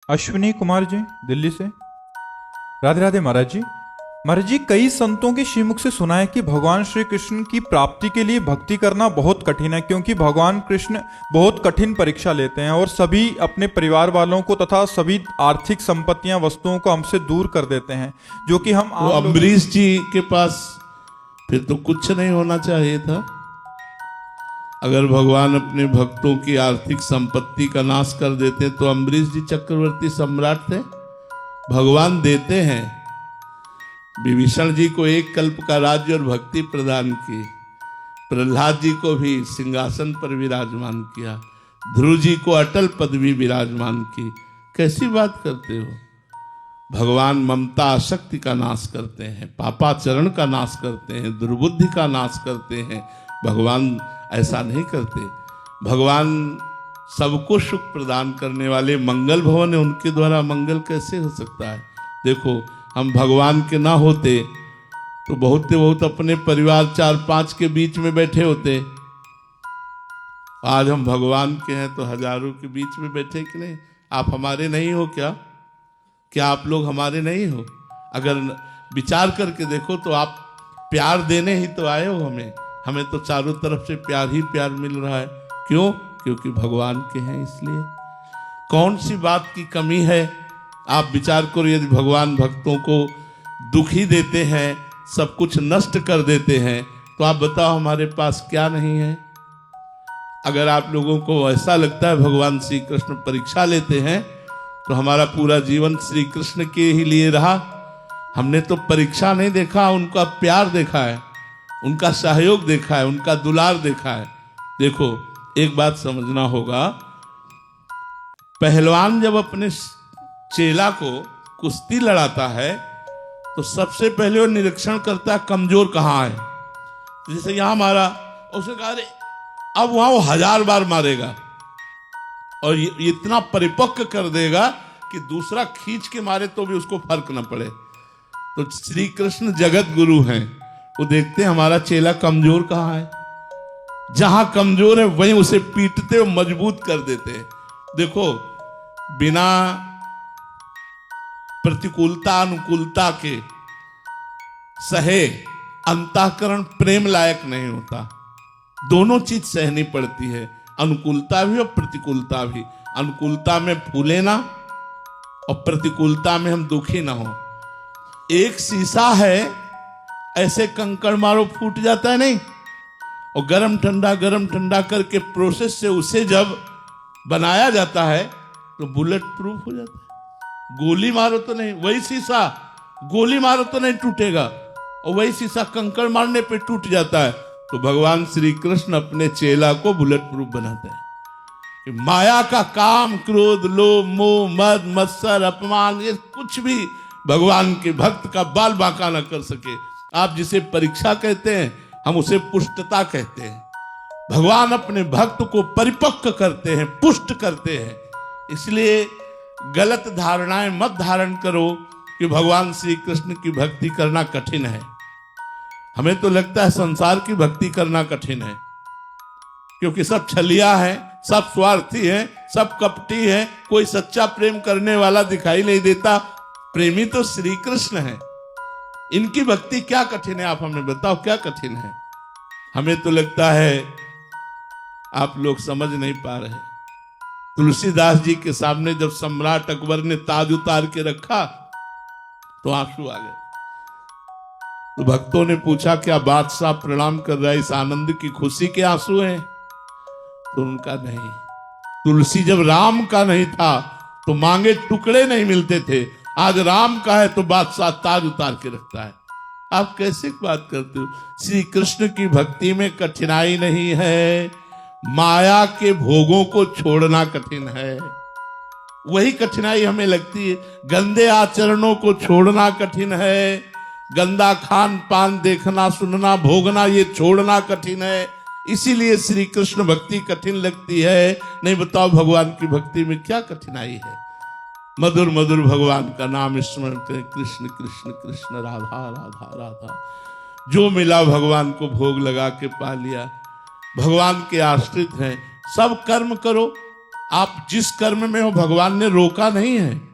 अश्विनी कुमार जी, दिल्ली से। राधे राधे महाराज जी। महाराज जी, कई संतों के श्रीमुख से सुना है कि भगवान श्री कृष्ण की प्राप्ति के लिए भक्ति करना बहुत कठिन है, क्योंकि भगवान कृष्ण बहुत कठिन परीक्षा लेते हैं और सभी अपने परिवार वालों को तथा सभी आर्थिक संपत्तियां वस्तुओं को हमसे दूर कर देते हैं, जो कि हम वो अम्बरीश जी के पास फिर तो कुछ नहीं होना चाहिए था। अगर भगवान अपने भक्तों की आर्थिक संपत्ति का नाश कर देते तो अम्बरीश जी चक्रवर्ती सम्राट थे। भगवान देते हैं। विभीषण जी को एक कल्प का राज्य और भक्ति प्रदान की, प्रहलाद जी को भी सिंहासन पर विराजमान किया, ध्रुव जी को अटल पदवी विराजमान की। कैसी बात करते हो? भगवान ममता आसक्ति का नाश करते हैं, पापाचरण का नाश करते हैं, दुर्बुद्धि का नाश करते हैं। भगवान ऐसा नहीं करते। भगवान सबको सुख प्रदान करने वाले मंगल भवन है, उनके द्वारा मंगल कैसे हो सकता है? देखो, हम भगवान के ना होते तो बहुत अपने परिवार 4-5 के बीच में बैठे होते। आज हम भगवान के हैं तो हजारों के बीच में बैठे कि नहीं? आप हमारे नहीं हो क्या? क्या आप लोग हमारे नहीं हो? अगर विचार करके देखो तो आप प्यार देने ही तो आए हो हमें तो चारों तरफ से प्यार ही प्यार मिल रहा है। क्यों? क्योंकि भगवान के हैं, इसलिए। कौन सी बात की कमी है? आप विचार करो, यदि भगवान भक्तों को दुखी देते हैं, सब कुछ नष्ट कर देते हैं, तो आप बताओ हमारे पास क्या नहीं है? अगर आप लोगों को ऐसा लगता है भगवान श्री कृष्ण परीक्षा लेते हैं, तो हमारा पूरा जीवन श्री कृष्ण के ही लिए रहा। हमने तो परीक्षा नहीं देखा, उनका प्यार देखा है, उनका सहयोग देखा है, उनका दुलार देखा है। देखो, एक बात समझना होगा, पहलवान जब अपने चेला को कुश्ती लड़ाता है तो सबसे पहले वो निरीक्षण करता है कमजोर कहाँ है। जैसे यहां मारा, उसे कहा अरे अब वहां वो 1000 बार मारेगा और ये इतना परिपक्व कर देगा कि दूसरा खींच के मारे तो भी उसको फर्क न पड़े। तो श्री कृष्ण जगत गुरु हैं, वो देखते हैं हमारा चेला कमजोर कहाँ है, जहां कमजोर है वहीं उसे पीटते और मजबूत कर देते हैं। देखो, बिना प्रतिकूलता अनुकूलता के सहे अंतःकरण प्रेम लायक नहीं होता। दोनों चीज सहनी पड़ती है, अनुकूलता भी और प्रतिकूलता भी। अनुकूलता में फूले ना और प्रतिकूलता में हम दुखी ना हो। एक शीशा है, ऐसे कंकड़ मारो फूट जाता है नहीं, और गरम ठंडा करके प्रोसेस से उसे जब बनाया जाता है तो बुलेट प्रूफ हो जाता है। गोली मारो तो नहीं, वही शीशा गोली मारो तो नहीं टूटेगा, और वही शीशा कंकड़ मारने पे टूट जाता है। तो भगवान श्री कृष्ण अपने चेला को बुलेट प्रूफ बनाते हैं कि माया का काम, क्रोध, लोभ, मोह, मद, मत्सर, अपमान, ये कुछ भी भगवान के भक्त का बाल बांका न कर सके। आप जिसे परीक्षा कहते हैं, हम उसे पुष्टता कहते हैं। भगवान अपने भक्त को परिपक्व करते हैं, पुष्ट करते हैं। इसलिए गलत धारणाएं मत धारण करो कि भगवान श्री कृष्ण की भक्ति करना कठिन है। हमें तो लगता है संसार की भक्ति करना कठिन है, क्योंकि सब छलिया है, सब स्वार्थी है, सब कपटी है, कोई सच्चा प्रेम करने वाला दिखाई नहीं देता। प्रेमी तो श्री कृष्ण है। इनकी भक्ति क्या कठिन है? आप हमें बताओ, क्या कठिन है? हमें तो लगता है आप लोग समझ नहीं पा रहे। तुलसीदास जी के सामने जब सम्राट अकबर ने ताज उतार के रखा तो आंसू आ गए। तो भक्तों ने पूछा, क्या बादशाह प्रणाम कर रहा है, इस आनंद की खुशी के आंसू हैं? तो उनका नहीं। तुलसी जब राम का नहीं था तो मांगे टुकड़े नहीं मिलते थे, आज राम का है तो बादशाह ताज उतार के रखता है। आप कैसे बात करते हो? श्री कृष्ण की भक्ति में कठिनाई नहीं है, माया के भोगों को छोड़ना कठिन है। वही कठिनाई हमें लगती है। गंदे आचरणों को छोड़ना कठिन है, गंदा खान पान देखना, सुनना, भोगना, ये छोड़ना कठिन है। इसीलिए श्री कृष्ण भक्ति कठिन लगती है। नहीं, बताओ भगवान की भक्ति में क्या कठिनाई है? मधुर मधुर भगवान का नाम स्मरण करें, कृष्ण कृष्ण कृष्ण राधा राधा राधा। जो मिला भगवान को भोग लगा के पा लिया। भगवान के आश्रित हैं, सब कर्म करो, आप जिस कर्म में हो भगवान ने रोका नहीं है,